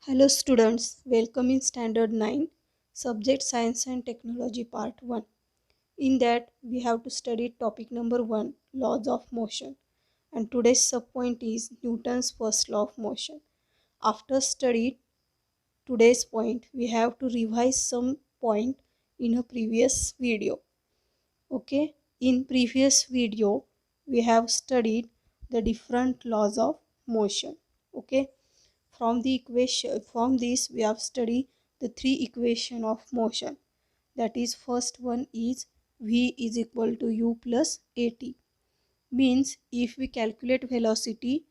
Hello students, welcome in Standard 9, Subject Science and Technology Part 1. In that, we have to study topic number 1, Laws of Motion. And today's subpoint is Newton's first law of motion. After study today's point, we have to revise some point in a previous video. Okay, in previous video, we have studied the different laws of motion. Okay, from this we have studied the three equation of motion. That is, first one is v is equal to u plus at. Means if we calculate velocity,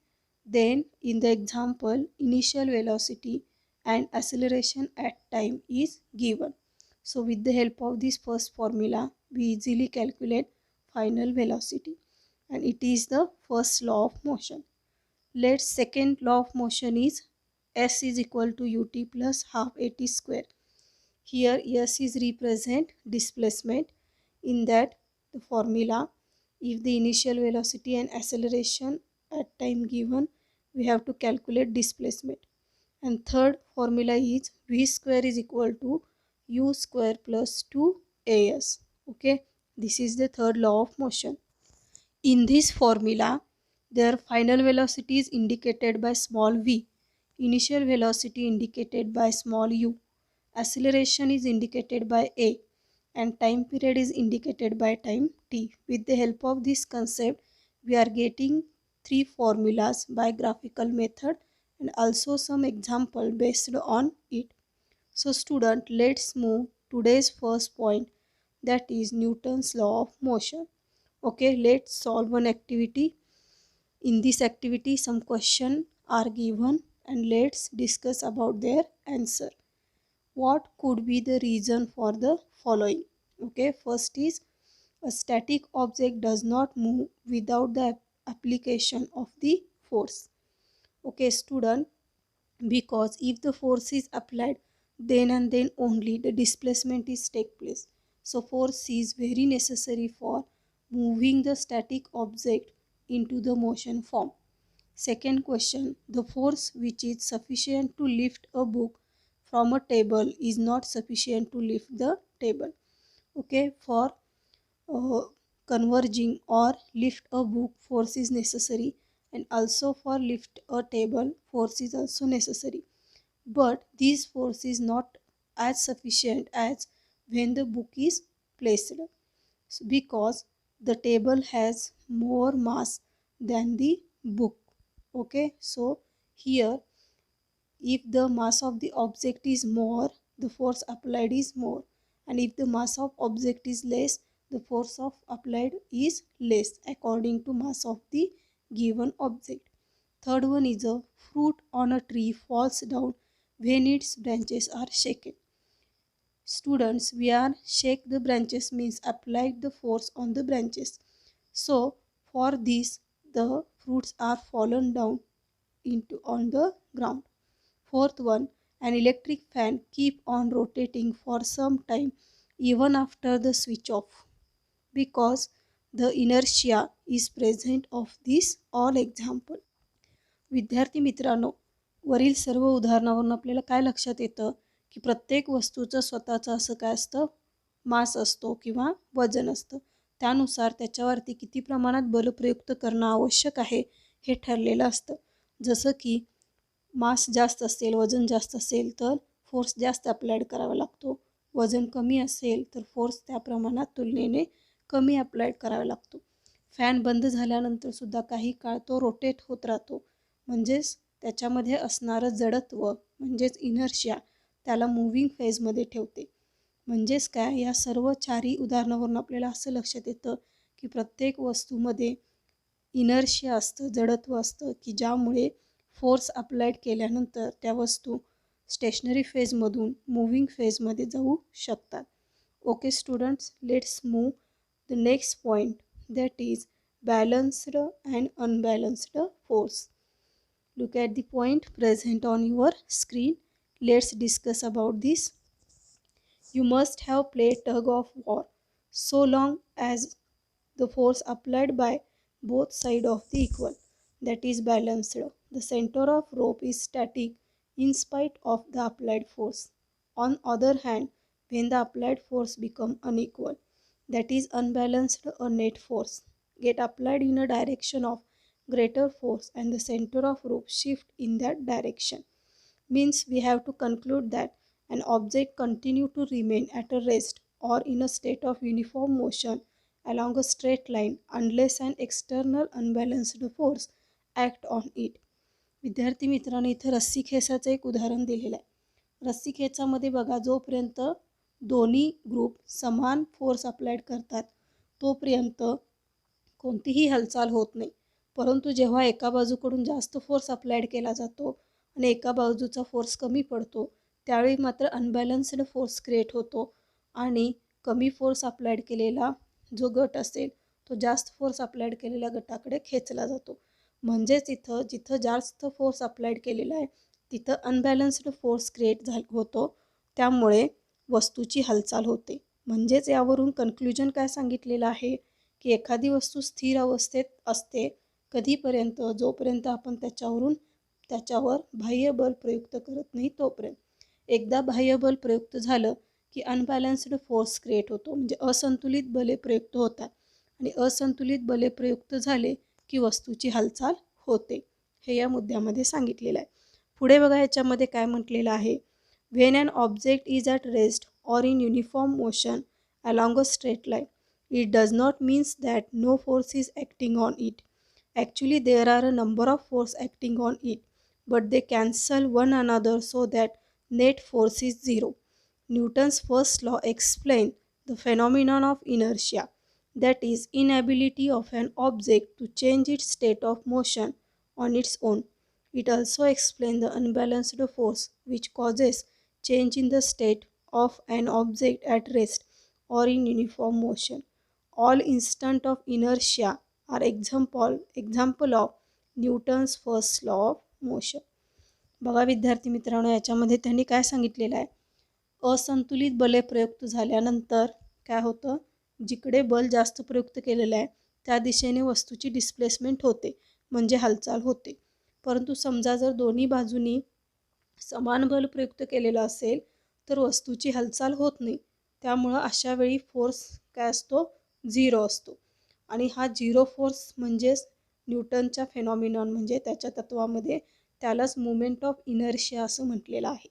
then in the example initial velocity and acceleration at time is given. So with the help of this first formula we easily calculate final velocity, and it is the first law of motion. Let's second law of motion is S is equal to ut plus half at square. Here S is represent displacement. In that the formula, if the initial velocity and acceleration at time given, we have to calculate displacement. And third formula is v square is equal to u square plus 2as. Okay, this is the third law of motion. In this formula, their final velocity is indicated by small v, initial velocity indicated by small u, acceleration is indicated by a, and time period is indicated by time t. With the help of this concept, we are getting three formulas by graphical method and also some example based on it. So student, let's move today's first point, that is Newton's law of motion. Okay, let's solve one activity. In this activity some questions are given and let's discuss about their answer. What could be the reason for the following? Okay, first is a static object does not move without the application of the force. Okay student, because if the force is applied, then and then only the displacement is take place. So force is very necessary for moving the static object into the motion form. Second question, the force which is sufficient to lift a book from a table is not sufficient to lift the table. Okay, for uh, converging or lift a book, force is necessary, and also for lift a table, force is also necessary. But this force is not as sufficient as when the book is placed, because the table has more mass than the book. Okay, so here if the mass of the object is more, the force applied is more, and if the mass of object is less, the force of applied is less according to mass of the given object. Third one is a fruit on a tree falls down when its branches are shaken. Students, we are shake the branches means apply the force on the branches. So for this the fruits are fallen down into on the ground. Fourth one, an electric fan keep on rotating for some time even after the switch off, because the inertia is present of this all example. विद्यार्थी मित्रांनो, वरील सर्व उदाहरणावरून आपल्याला काय लक्षात येतं की प्रत्येक वस्तूचं स्वतःचं असं काय असतं, मास असतो किंवा वजन असतं. त्यानुसार त्याच्यावरती किती प्रमाणात बल प्रयुक्त करणं आवश्यक आहे हे ठरलेलं असतं. जसं की मास जास्त असेल, वजन जास्त असेल तर फोर्स जास्त अप्लाइड करावा लागतो. वजन कमी असेल तर फोर्स त्या प्रमाणात तुलनेने कमी अप्लाइड करावा लागतो. फॅन बंद झाल्यानंतर सुद्धा काही काळ तो रोटेट होत राहतो, म्हणजेच त्याच्यामध्ये असणारं जडत्व म्हणजेच इनर्शिया त्याला मूव्हिंग फेजमध्ये ठेवते. म्हणजेच काय, या सर्व चारही उदाहरणावरून आपल्याला असं लक्षात येतं की प्रत्येक वस्तूमध्ये इनर्शिया असतं, जडत्व असतं, की ज्यामुळे फोर्स अप्लाइड केल्यानंतर त्या वस्तू स्टेशनरी फेजमधून मूव्हिंग फेजमध्ये जाऊ शकतात. Okay students, let's move the next point, that is balanced and unbalanced force. Look at the point present on your screen. Let's discuss about this. You must have played tug of war so long as the force applied by both sides of the equal, that is balanced. The center of rope is static in spite of the applied force. On other hand, when the applied force become unequal, that is unbalanced, a net force get applied in a direction of greater force and the center of group shift in that direction. Means we have to conclude that an object continue to remain at a rest or in a state of uniform motion along a straight line unless an external unbalanced force act on it. विद्यार्थी मित्रांनो, इथं रस्सी खेचाचं एक उदाहरण दिलेलं आहे. रस्सी खेचामध्ये बघा, जोपर्यंत दोन्ही ग्रुप समान फोर्स अप्लाइड करतात तोपर्यंत कोणतीही हालचाल होत नाही. परंतु जेव्हा एका बाजूकडून जास्त फोर्स अप्लाइड केला जातो आणि एका बाजूचा फोर्स कमी पडतो, त्यावेळी मात्र अनबॅलन्स्ड फोर्स क्रिएट होतो आणि कमी फोर्स अप्लाइड केलेला जो गट असेल तो जास्त फोर्स अप्लाइड केलेल्या गटाकडे खेचला जातो. म्हणजेच इथं जिथं जास्त फोर्स अप्लाइड केलेला आहे तिथं अनबॅलन्स्ड फोर्स क्रिएट होतो, त्यामुळे वस्तूची हालचाल होते. म्हणजेच यावरून कन्क्लुजन काय सांगितलेलं आहे की एखादी वस्तू स्थिर अवस्थेत असते कधीपर्यंत, जोपर्यंत आपण त्याच्यावर बाह्य बल प्रयुक्त करत नाही तोपर्यंत. एकदा बाह्य बल प्रयुक्त झालं की अनबॅलन्स्ड फोर्स क्रिएट होतो, म्हणजे असंतुलित बले प्रयुक्त होतात आणि असंतुलित बले प्रयुक्त झाले की वस्तूची हालचाल होते. हे या मुद्द्यामध्ये सांगितलेलं आहे. पुढे बघा, याच्यामध्ये काय म्हटलेलं आहे. When an object is at rest or in uniform motion along a straight line, it does not mean that no force is acting on it. Actually, there are a number of force acting on it, but they cancel one another so that net force is zero. Newton's first law explains the phenomenon of inertia, that is, inability of an object to change its state of motion on its own. It also explains the unbalanced force which causes change in the state of an object at rest or in uniform motion. All instance of inertia are example of Newton's first law of motion. बघा विद्यार्थी मित्रांनो, याच्यामध्ये त्यांनी काय सांगितलेलं आहे. असंतुलित बले प्रयुक्त झाल्यानंतर काय होतं, जिकडे बल जास्त प्रयुक्त केलेलं आहे त्या दिशेने वस्तूची डिस्प्लेसमेंट होते, म्हणजे हालचाल होते. परंतु समजा जर दोन्ही बाजूनी समान बल प्रयुक्त केलेलं असेल तर वस्तूची हालचाल होत नाही. त्यामुळं अशा वेळी फोर्स काय असतो, झिरो असतो. आणि हा झिरो फोर्स म्हणजेच न्यूटनच्या फेनॉमिनॉन म्हणजे त्याच्या तत्वामध्ये त्यालाच मुवमेंट ऑफ इनर्शिया असं म्हटलेलं आहे.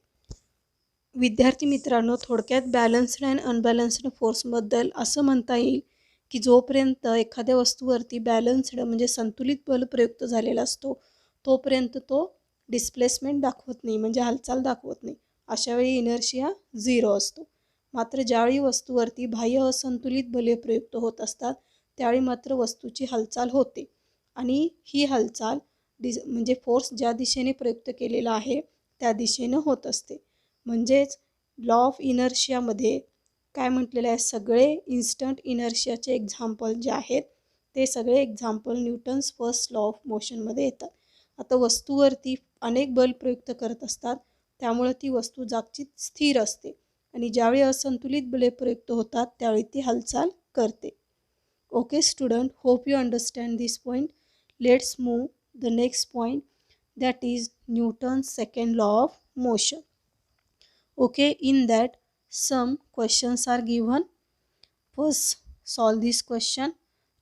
विद्यार्थी मित्रांनो, थोडक्यात बॅलन्स्ड अँड अनबॅलन्स्ड फोर्सबद्दल असं म्हणता येईल की जोपर्यंत एखाद्या वस्तूवरती बॅलन्स्ड म्हणजे संतुलित बल प्रयुक्त झालेला असतो तोपर्यंत तो डिस्प्लेसमेंट दाखवत नाही, म्हणजे हालचाल दाखवत नाही. अशावेळी इनर्शिया झिरो असतो. मात्र ज्यावेळी वस्तूवरती बाह्य असंतुलित बले प्रयुक्त होत असतात त्यावेळी मात्र वस्तूची हालचाल होते आणि ही हालचाल म्हणजे फोर्स ज्या दिशेने प्रयुक्त केलेला आहे त्या दिशेनं होत असते. म्हणजेच लॉ ऑफ इनर्शियामध्ये काय म्हटलेलं आहे, सगळे इन्स्टंट इनर्शियाचे एक्झाम्पल जे आहेत ते सगळे example Newton's first law of मोशनमध्ये येतात. आता वस्तूवरती अनेक बल प्रयुक्त करत असतात त्यामुळे ती वस्तू जागची स्थिर असते आणि ज्यावेळी असंतुलित बले प्रयुक्त होतात त्यावेळी ती हालचाल करते. Okay student, hope you understand this point. Let's move the next point, that is Newton's second law of motion. Okay, in that some questions are given. First, solve this question.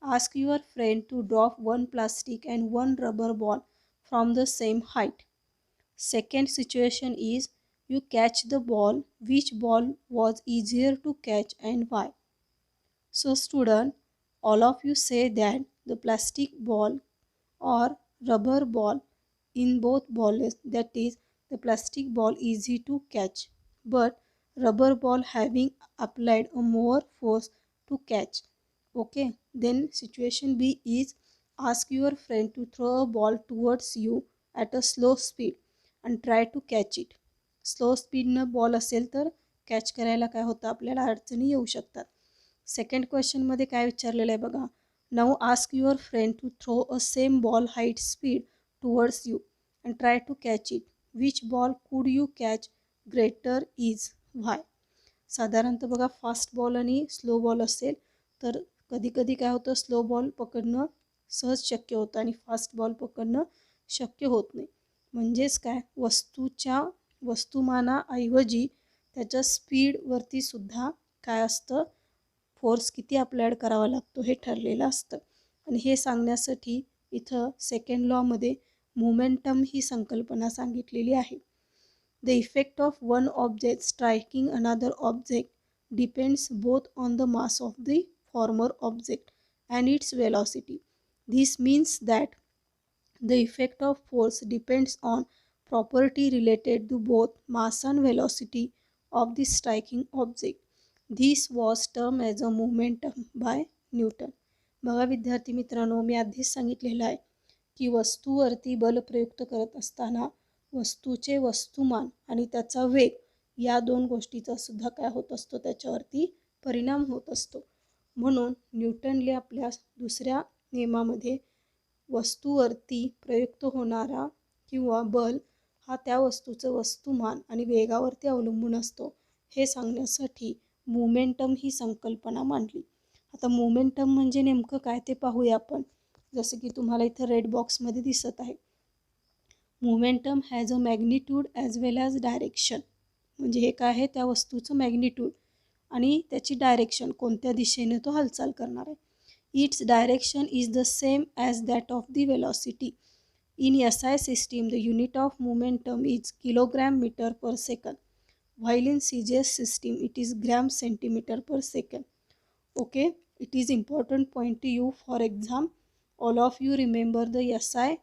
Ask your friend to drop one plastic and one rubber ball from the same height. Second situation is you catch the ball. Which ball was easier to catch and why? So student, all of you say that the plastic ball or rubber ball, in both balls, that is the plastic ball easy to catch, but rubber ball having applied a more force to catch. Okay, then situation B is ask your friend to throw a ball towards you at a slow speed and try to catch it. Slow स्पीडनं ball असेल तर catch करायला काय होतं, आपल्याला अडचणी येऊ शकतात. सेकंड क्वेश्चनमध्ये काय विचारलेलं आहे बघा. Now ask your friend to throw a same ball height speed towards you and try to catch it. Which ball could you catch greater is why. साधारणतः बघा, फास्ट बॉल आणि स्लो बॉल असेल तर कधी कधी काय होतं, स्लो बॉल पकडणं सहज शक्य होतं आणि फास्ट बॉल पकडणं शक्य होत नाही. म्हणजेच काय, वस्तूच्या वस्तुमानाऐवजी त्याच्या स्पीडवरती सुद्धा काय असतं, फोर्स किती अप्लाइड करावा लागतो हे ठरलेलं असतं. आणि हे सांगण्यासाठी इथं सेकंड लॉमध्ये मोमेंटम ही संकल्पना सांगितलेली आहे. The effect of one object striking another object depends both on the mass of the former object and its velocity. This means that the effect of force depends on property related to both mass and velocity of the striking object. This was termed as a momentum by Newton. बघा विद्यार्थी मित्रांनो, मी आधीच सांगितलेलं आहे की वस्तूवरती बल प्रयुक्त करत असताना वस्तूचे वस्तुमान आणि त्याचा वेग या दोन गोष्टीचा सुद्धा काय होत असतो, त्याच्यावरती परिणाम होत असतो. म्हणून न्यूटनने आपल्या दुसऱ्या नियमामध्ये वस्तूवरती प्रयुक्त होणारा किंवा बल हा त्या वस्तूचं वस्तुमान आणि वेगावरती अवलंबून असतो हे सांगण्यासाठी मोमेंटम ही संकल्पना मांडली. आता मोमेंटम म्हणजे नेमकं काय ते पाहूया आपण. जसं की तुम्हाला इथं रेड बॉक्समध्ये दिसत आहे, momentum has a magnitude as well as direction. म्हणजे हे काय आहे, त्या वस्तूचं मॅग्निट्यूड आणि त्याची डायरेक्शन, कोणत्या दिशेने तो हालचाल करणार आहे. Its direction is the same as that of the velocity. In SI system the unit of momentum is kilogram metre per second, while in CGS system it is gram centimetre per second. Okay, it is important point to you for exam. All of you remember the SI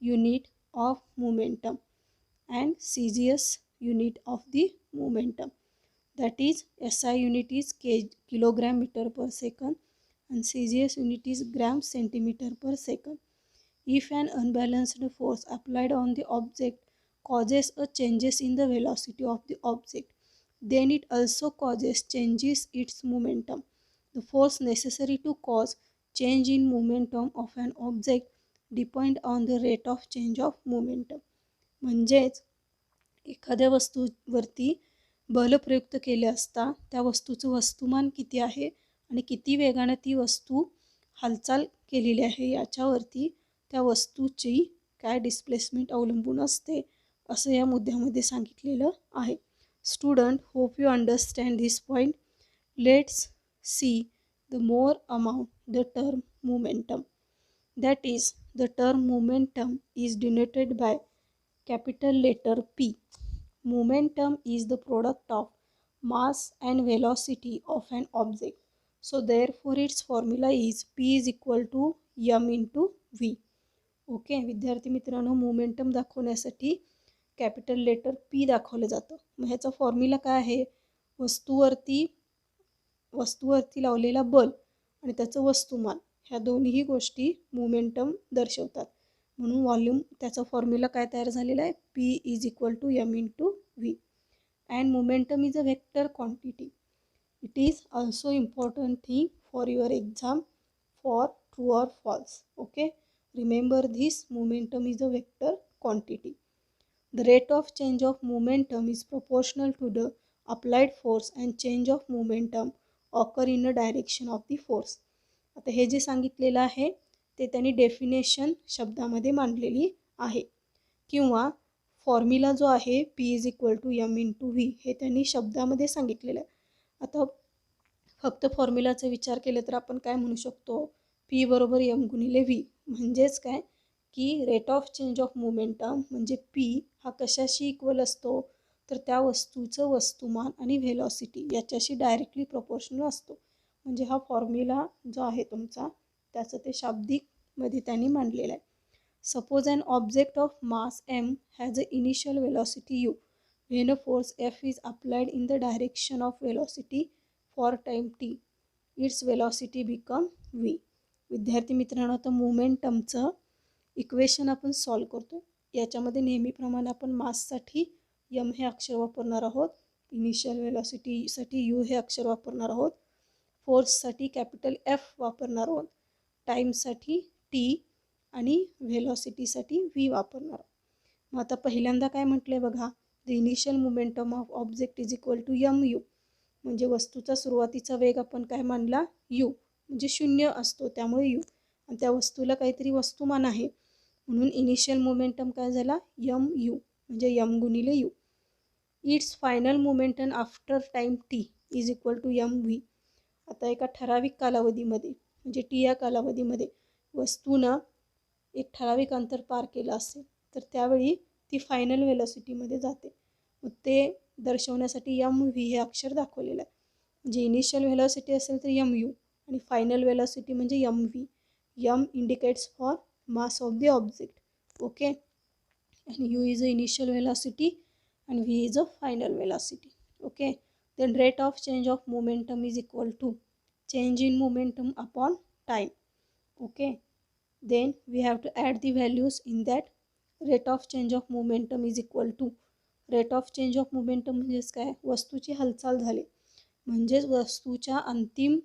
unit of momentum and CGS unit of the momentum. That is, SI unit is kilogram meter per second and CGS unit is gram centimeter per second. If an unbalanced force applied on the object causes a changes in the velocity of the object, then it also causes changes its momentum. The force necessary to cause change in momentum of an object depend on the rate of change of momentum. म्हणजेच एखाद्या वस्तूवरती बल प्रयुक्त केले असता त्या वस्तूचं वस्तुमान किती आहे आणि किती वेगाने ती वस्तू हालचाल केलेली आहे याच्यावरती त्या वस्तूची काय डिस्प्लेसमेंट अवलंबून असते असं या मुद्द्यामध्ये सांगितलेलं आहे. Student, hope you understand this point. Let's see the more amount the term momentum. That is, the term momentum is denoted by capital letter P. Momentum is the product of mass and velocity of an object. So therefore its formula is P is equal to m into v. Okay विद्यार्थी मित्रांनो, momentum दाखवण्यासाठी capital letter P दाखवलं जातं. मग ह्याचा formula काय आहे, वस्तूवरती लावलेला बल आणि त्याचं वस्तुमान ह्या दोन्ही गोष्टी मोमेंटम दर्शवतात. म्हणून व्हॉल्यूम त्याचा फॉर्म्युला काय तयार झालेला आहे, P is equal to m into v. And momentum is a vector quantity. It is also important thing for your exam for true or false. Okay, remember this, momentum is a vector quantity. The rate of change of momentum is proportional to the applied force and change of momentum occur in the direction of the force. आता हे जे सांगितलेलं आहे ते त्यांनी definition शब्दामध्ये मांडलेली आहे किंवा फॉर्म्युला जो आहे P is equal to m into v हे त्यांनी शब्दामध्ये सांगितलेलं आहे. आता फक्त फॉर्म्युलाचा विचार केला तर आपण काय म्हणू शकतो, P बरोबर m गुणिले v. म्हणजेच काय की rate of change of momentum म्हणजे P हा कशाशी इक्वल असतो, तर त्या वस्तूचं वस्तुमान आणि व्हेलॉसिटी याच्याशी डायरेक्टली प्रोपोर्शनल असतो. म्हणजे हा फॉर्म्युला जो आहे तुमचा त्याचं ते शाब्दिकमध्ये त्यांनी मांडलेला आहे. Suppose an object of mass m has a initial velocity u when a force F is applied in the direction of velocity for time t. Its velocity become v. विद्यार्थी मित्रांनो, आता मोमेंटमचं इक्वेशन आपण सॉल्व करतो. याच्यामध्ये नेहमीप्रमाणे आपण माससाठी m हे अक्षर वापरणार आहोत, इनिशियल वेलॉसिटीसाठी u हे अक्षर वापरणार आहोत, फोर्ससाठी कॅपिटल F वापरणार आहोत, टाईमसाठी t आणि व्हेलॉसिटीसाठी v वापरणार आहोत. मग आता पहिल्यांदा काय म्हटलं आहे बघा, the initial momentum of object is equal to mu. म्हणजे वस्तूचा सुरुवातीचा वेग आपण काय मानला, u म्हणजे 0 असतो त्यामुळे u. आणि त्या वस्तूला काहीतरी वस्तुमान आहे म्हणून इनिशियल मोमेंटम काय झाला mu म्हणजे m गुणिले u. Its final momentum after time T is equal to M V. आता एका ठराविक कालावधीमध्ये म्हणजे टी या कालावधीमध्ये वस्तूनं एक ठराविक अंतर पार केलं असेल तर त्यावेळी ती फायनल वेलॉसिटीमध्ये जाते. मग ते दर्शवण्यासाठी एम व्ही हे अक्षर दाखवलेलं आहे. म्हणजे इनिशियल व्हेलॉसिटी असेल तर एम यू आणि फायनल व्हेलॉसिटी म्हणजे m v. M indicates for mass of the object. Okay, आणि u is a initial velocity and v is a final velocity. Okay, then rate of change of momentum is equal to change in momentum upon time. Okay, then we have to add the values in that. Rate of change of momentum is equal to rate of change of momentum म्हणजेच काय, वस्तूची हालचाल झाली म्हणजेच वस्तूच्या अंतिम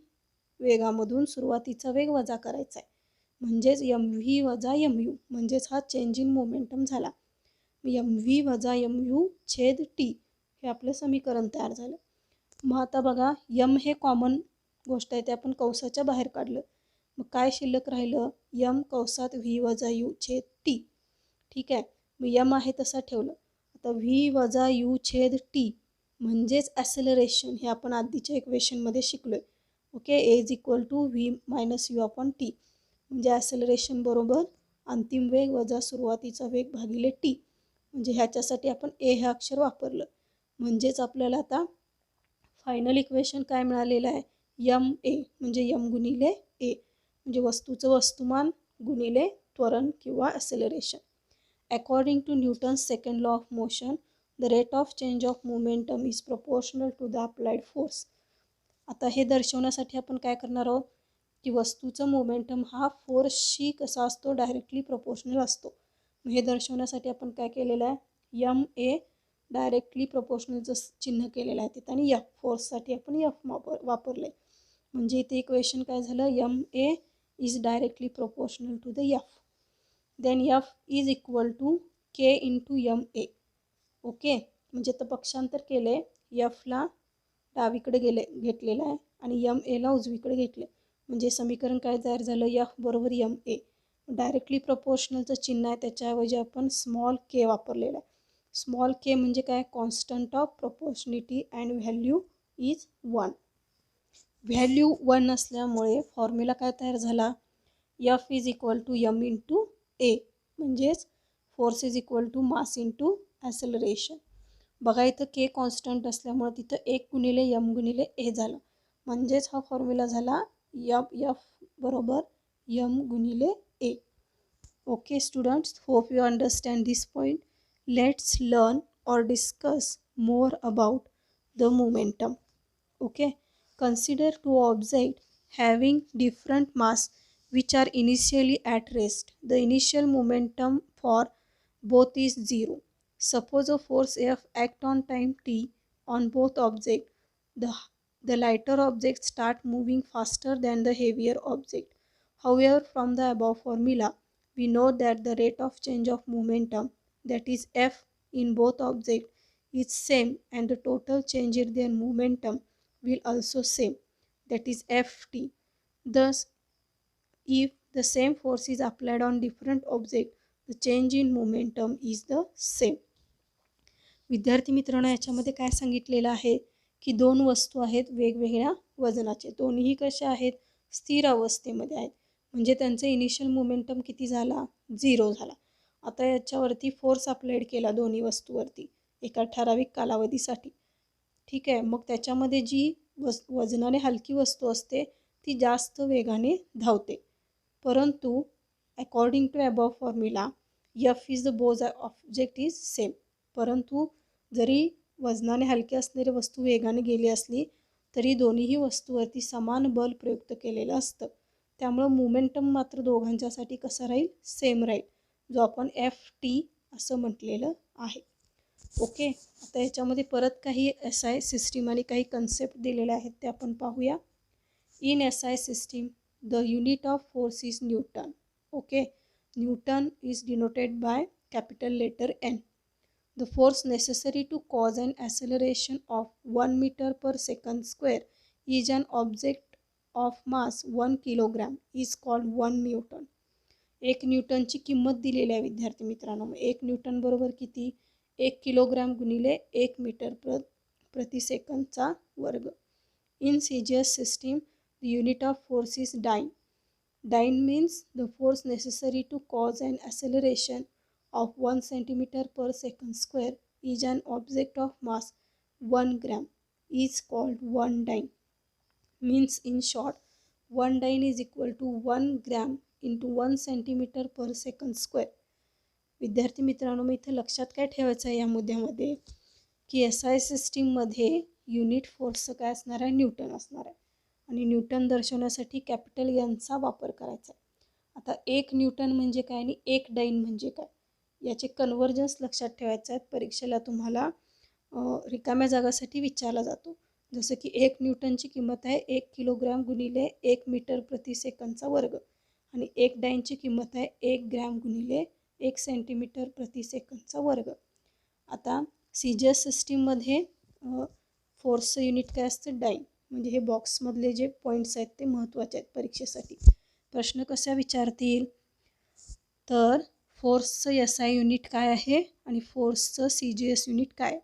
वेगामधून सुरुवातीचा वेग वजा करायचा आहे म्हणजेच एम व्ही वजा एम यू म्हणजेच हा चेंज इन मोमेंटम झाला. एम व्ही वजा एम यू छेद टी हे आपलं समीकरण तयार झालं. मग आता बघा यम हे कॉमन गोष्ट आहे ते आपण कंसाच्या बाहेर काढलं. मग काय शिल्लक राहिलं, यम कंसात व्ही वजा यू छेद टी. ठीक आहे, मग यम आहे तसा ठेवलं. आता व्ही वजा यू छेद टी म्हणजेच ॲसेलरेशन हे आपण आधीच्या इक्वेशनमध्ये शिकलो आहे. Okay, A is equal to V minus U upon T म्हणजे ॲसेलरेशन बरोबर अंतिम वेग वजा सुरुवातीचा वेग भागिले टी. म्हणजे ह्याच्यासाठी आपण ए हे अक्षर वापरलं. म्हणजेच आपल्याला आता फायनल इक्वेशन काय मिळालेलं आहे, यम ए म्हणजे यम गुणिले ए म्हणजे वस्तूचं वस्तुमान गुणिले त्वरण किंवा acceleration. According to Newton's second law of motion the rate of change of momentum is proportional to the applied force. आता हे दर्शवण्यासाठी आपण काय करणार आहोत की वस्तूचं मोमेंटम हा फोर्सशी कसा असतो, डायरेक्टली प्रोपोर्शनल असतो. हे दर्शवण्यासाठी आपण काय केलेलं आहे, यम ए डायरेक्टली प्रोपोर्शनलचं चिन्ह केलेलं आहे तिथं आणि एफ फोर्ससाठी आपण एफ वापरले. म्हणजे इथे इक्वेशन काय झालं, M A is directly proportional to the F. Then F is equal to K into M A. Okay, म्हणजे तर पक्षांतर केले, एफला डावीकडे घेतलेलं आहे आणि यम एला उजवीकडे घेतले म्हणजे समीकरण काय तयार झालं, एफ बरोबर यम ए. डायरेक्टली प्रोपोर्शनलचं चिन्ह आहे त्याच्याऐवजी आपण स्मॉल के वापरलेलं आहे. स्मॉल के म्हणजे काय, constant of proportionality and value is 1. Value 1 असल्यामुळे फॉर्म्युला काय तयार झाला, F is equal to m into a म्हणजेच force is equal to mass into acceleration. बघा इथं के कॉन्स्टंट असल्यामुळे तिथं 1 गुणिले यम गुणिले ए झालं म्हणजेच हा फॉर्म्युला झाला एफ बरोबर यम गुणिले ए. Okay students, hope you understand this point. Let's learn or discuss more about the momentum. Okay, consider two objects having different mass which are initially at rest. The initial momentum for both is 0. Suppose a force F act on time t on both objects. The lighter object start moving faster than the heavier object. However, from the above formula, we know that the rate of change of momentum, that is F in both objects is same and the total change in their momentum will also same, that is Ft. Thus, if the same force is applied on different objects, the change in momentum is the same. विद्यार्थी मित्रांनो, याच्यामध्ये काय सांगितलेलं आहे की दोन वस्तू आहेत वेगवेगळ्या वजनाचे, दोन्ही कशा आहेत, स्थिर अवस्थेमध्ये आहेत म्हणजे त्यांचं इनिशियल मोमेंटम किती झाला, 0 झाला. आता याच्यावरती फोर्स अप्लाइड केला दोन्ही वस्तूवरती एका ठराविक कालावधीसाठी. ठीक आहे, मग त्याच्यामध्ये जी वजनाने हलकी वस्तू असते ती जास्त वेगाने धावते. परंतु according to above formula F is the both object is same. परंतु जरी वजनाने हलकी असणारी वस्तू वेगाने गेली असली तरी दोन्हीही वस्तूवरती समान बल प्रयुक्त केलेलं असतं. त्यामुळं मोमेंटम मात्र दोघांच्यासाठी कसं राहील, सेम राहील, जो आपण एफ टी असं म्हटलेलं आहे. ओके, आता याच्यामध्ये परत काही SI सिस्टीम आणि काही कन्सेप्ट दिलेले आहेत ते आपण पाहूया. In SI system the unit of force is newton. Okay, newton is denoted by capital letter N. The force necessary to cause an acceleration of 1 meter per second square is an object of mass 1 kilogram is called 1 Newton. 1 न्यूटनची किंमत दिलेली आहे विद्यार्थी मित्रांनो. 1 Newton बरोबर किती, 1 kilogram गुणिले 1 metre प्रति सेकंदचा वर्ग. In CGS system, the unit of force is dyne. Dyne means the force necessary to cause an acceleration of 1 centimeter per second square is an object of mass 1 gram is called 1 dyne. Means in short, 1 dyne is equal to 1 gram into 1 centimeter per second square. विद्यार्थी मित्रांनो, मी इथे लक्षात काय ठेवायचं आहे या मुद्द्यामध्ये की SI सिस्टीममध्ये युनिट फोर्सचं काय असणार आहे, न्यूटन असणार आहे. आणि न्यूटन दर्शवण्यासाठी कॅपिटल एनचा वापर करायचा आहे. आता 1 न्यूटन म्हणजे काय आणि 1 डाईन म्हणजे काय याचे कन्व्हर्जन्स लक्षात ठेवायचं आहे. परीक्षेला तुम्हाला रिकाम्या जागासाठी विचारला जातो. जसं की 1 न्यूटनची किंमत आहे 1 किलोग्राम गुणिले 1 मीटर प्रति सेकंदचा वर्ग आणि 1 डाईनची किंमत आहे 1 ग्रॅम गुणिले 1 सेंटीमीटर प्रति सेकंदचा वर्ग. आता CGS सिस्टीममध्ये फोर्सचं युनिट काय असतं, डाईन. म्हणजे हे बॉक्समधले जे पॉईंट्स आहेत ते महत्त्वाचे आहेत परीक्षेसाठी. प्रश्न कसा विचारतील तर फोर्सचं SI युनिट काय आहे आणि फोर्सचं CGS युनिट काय.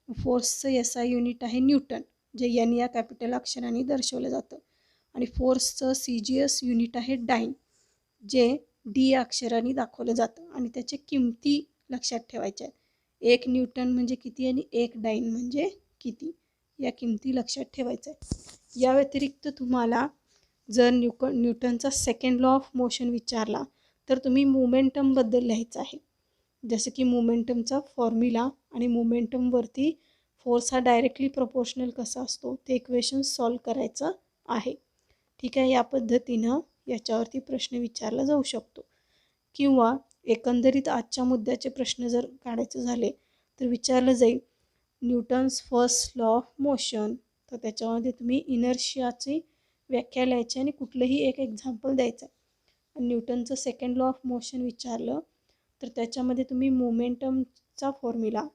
फोर्सचं SI युनिट आहे न्यूटन, जे एन या कॅपिटल अक्षराने दर्शवलं जातं. आणि फोर्सचं CGS युनिट आहे डाईन, जे D अक्षराने दाखवलं जातं. आणि त्याचे किमती लक्षात ठेवायच्या आहेत. 1 न्यूटन म्हणजे किती आणि 1 डाईन म्हणजे किती या किमती लक्षात ठेवायच्या आहेत. या व्यतिरिक्त तुम्हाला जर न्यूटनचा सेकंड लॉ ऑफ मोशन विचारला तर तुम्ही मोमेंटमबद्दल लिहायचं आहे. जसं की मोमेंटमचा फॉर्म्युला आणि मोमेंटमवरती फोर्स हा डायरेक्टली प्रपोर्शनल कसा असतो ते इक्वेशन सॉल्व करायचं आहे. ठीक आहे, या पद्धतीनं याच्यावरती प्रश्न विचारला जाऊ शकतो. किंवा एकंदरीत आजच्या मुद्द्याचे प्रश्न जर काढायचे झाले तर विचारलं जाईल Newton's first law of motion. तर त्याच्यामध्ये तुम्ही इनर्शियाची व्याख्या लिहायची आणि कुठलंही एक एक्झाम्पल द्यायचं आहे. आणि न्यूटनचं सेकंड लॉ ऑफ मोशन विचारलं तर त्याच्यामध्ये तुम्ही मोमेंटमचा फॉर्म्युला,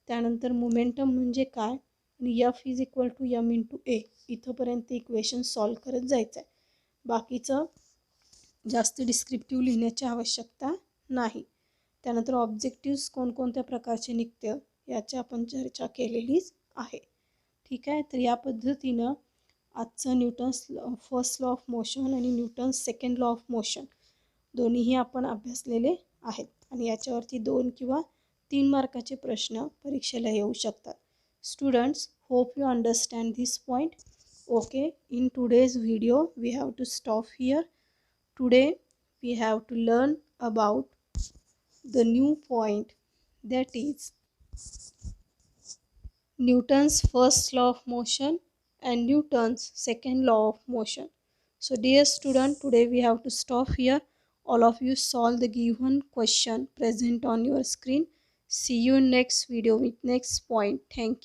त्यानंतर मोमेंटम म्हणजे काय आणि F is equal to M into A इथंपर्यंत इक्वेशन सॉल्व करत जायचं आहे. बाकीचं जास्त डिस्क्रिप्टिव्ह लिहिण्याची आवश्यकता नाही. त्यानंतर ऑब्जेक्टिव्स कोणकोणत्या प्रकारचे निघते याची आपण चर्चा केलेलीच आहे. ठीक आहे, तर या पद्धतीनं आजचं Newton's first law of motion आणि Newton's second law of motion दोन्हीही आपण अभ्यासलेले आहेत. आणि याच्यावरती 2 किंवा 3 मार्काचे प्रश्न परीक्षेला येऊ शकतात. Students, hope you understand this point. Okay, in today's video we have to stop here. Today we have to learn about the new point, that is Newton's first law of motion and Newton's second law of motion. So dear student, today we have to stop here. All of you solve the given question present on your screen. See you in next video with next point. Thank you.